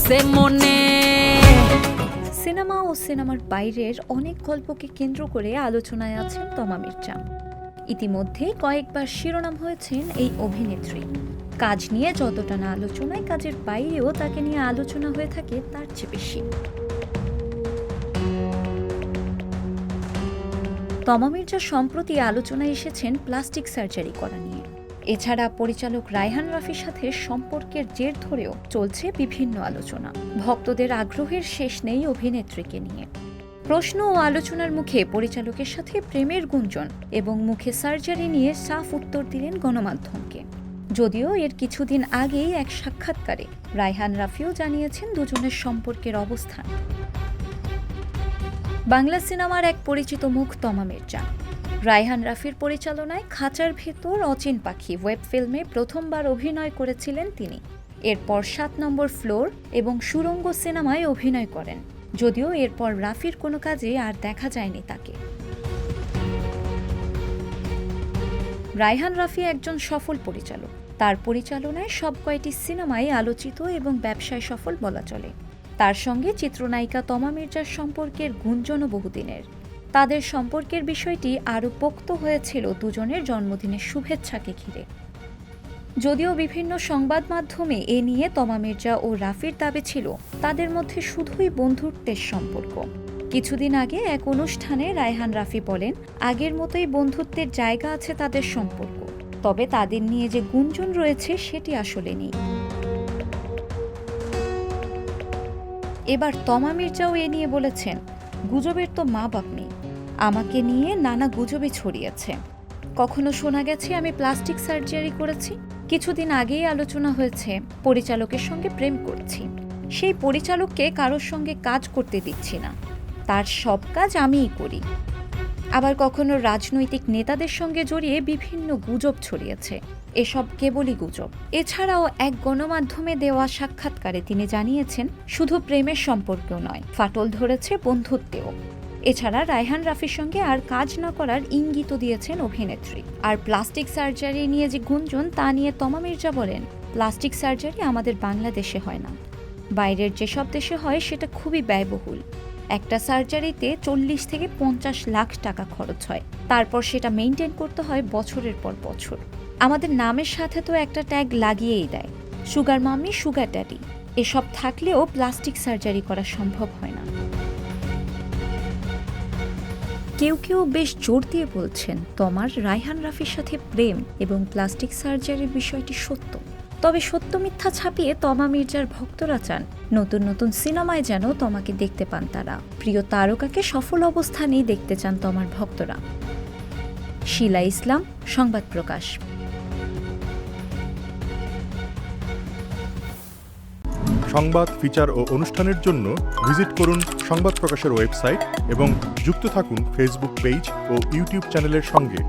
লাগছে মনে। সিনেমা ও সিনেমার বাইরের অনেক গল্পকে কেন্দ্র করে আলোচনায় আছেন তমা মির্জা। ইতিমধ্যে কয়েকবার শিরোনাম হয়েছেন এই অভিনেত্রী। কাজ নিয়ে যতটা না আলোচনায়, কাজের বাইরেও তাকে নিয়ে আলোচনা হয়ে থাকে তার চেয়ে বেশি। তমা মির্জা সম্প্রতি আলোচনায় এসেছেন প্লাস্টিক সার্জারি করা নিয়ে। এছাড়া পরিচালক রায়হান রাফির সাথে সম্পর্কের জের ধরেও চলছে বিভিন্ন আলোচনা। ভক্তদের আগ্রহের শেষ নেই অভিনেত্রীকে নিয়ে। প্রশ্ন ও আলোচনার মুখে পরিচালকের সাথে প্রেমের গুঞ্জন এবং মুখে সার্জারি নিয়ে সাফ উত্তর দিলেন গণমাধ্যমকে। যদিও এর কিছুদিন আগেই এক সাক্ষাৎকারে রায়হান রাফিও জানিয়েছেন দুজনের সম্পর্কের অবস্থান। বাংলা সিনেমার এক পরিচিত মুখ তমা মির্জা। রায়হান রাফির পরিচালনায় খাঁচার ভেতর অচিন পাখি ওয়েব ফিল্মে প্রথমবার অভিনয় করেছিলেন তিনি। এরপর ৭ নম্বর ফ্লোর এবং সুড়ঙ্গ সিনেমায় অভিনয় করেন। যদিও এরপর রাফির কোনো কাজে আর দেখা যায়নি তাকে। রায়হান রাফি একজন সফল পরিচালক। তার পরিচালনায় সব কয়টি সিনেমাই আলোচিত এবং ব্যবসায় সফল বলা চলে। তার সঙ্গে চিত্রনায়িকা তমা মির্জার সম্পর্কের গুঞ্জনও বহুদিনের। তাদের সম্পর্কের বিষয়টি আরও পোক্ত হয়েছিল দুজনের জন্মদিনের শুভেচ্ছাকে ঘিরে। যদিও বিভিন্ন সংবাদ মাধ্যমে এ নিয়ে তমা মির্জা ও রাফির দাবি ছিল তাদের মধ্যে শুধুই বন্ধুত্বের সম্পর্ক। কিছুদিন আগে এক অনুষ্ঠানে রায়হান রাফি বলেন, আগের মতোই বন্ধুত্বের জায়গা আছে তাদের সম্পর্ক, তবে তাদের নিয়ে যে গুঞ্জন রয়েছে সেটি আসলে নেই। এবার তমা মির্জাও এ নিয়ে বলেছেন, গুজবের তো মা বাপ নেই। আমাকে নিয়ে নানা গুজবে ছড়িয়েছে। কখনো শোনা গেছে আমি প্লাস্টিক সার্জারি করেছি। কিছুদিন আগেই আলোচনা হয়েছে পরিচালকের সঙ্গে প্রেম করছি। সেই পরিচালককে কারোর সঙ্গে কাজ করতে দিচ্ছি না, তার সব কাজ আমিই করি। আবার কখনো রাজনৈতিক নেতাদের সঙ্গে জড়িয়ে বিভিন্ন গুজব ছড়িয়েছে। এসব কেবলই গুজব। এছাড়াও এক গণমাধ্যমে দেওয়া সাক্ষাৎকারে তিনি জানিয়েছেন, শুধু প্রেমের সম্পর্কেও নয়, ফাটল ধরেছে বন্ধুত্বেও। এছাড়া রায়হান রাফির সঙ্গে আর কাজ না করার ইঙ্গিতও দিয়েছেন অভিনেত্রী। আর প্লাস্টিক সার্জারি নিয়ে যে গুঞ্জন, তা নিয়ে তমা মির্জা বলেন, প্লাস্টিক সার্জারি আমাদের বাংলাদেশে হয় না। বাইরের যেসব দেশে হয় সেটা খুবই ব্যয়বহুল। একটা সার্জারিতে ৪০ থেকে ৫০ লাখ টাকা খরচ হয়। তারপর সেটা মেইনটেইন করতে হয় বছরের পর বছর। আমাদের নামের সাথে তো একটা ট্যাগ লাগিয়েই দেয়, সুগার মাম্মি, সুগার ড্যাডি। এসব থাকলেও প্লাস্টিক সার্জারি করা সম্ভব হয় না। কেউ কেউ বেশ জোর দিয়ে বলছেন তমার রায়হান রাফির সাথে প্রেম এবং প্লাস্টিক সার্জারির বিষয়টি সত্য। তবে সত্য মিথ্যা ছাপিয়ে তমা মির্জার ভক্তরা চান নতুন নতুন সিনেমায় যেন তমাকে দেখতে পান তারা। প্রিয় তারকাকে সফল অবস্থানেই দেখতে চান তমার ভক্তরা। শিলা ইসলাম, সংবাদ প্রকাশ। সংবাদ, ফিচার ও অনুষ্ঠানের জন্য ভিজিট করুন সংবাদ প্রকাশের ওয়েবসাইট এবং যুক্ত থাকুন ফেসবুক পেজ ও ইউটিউব চ্যানেলের সঙ্গে।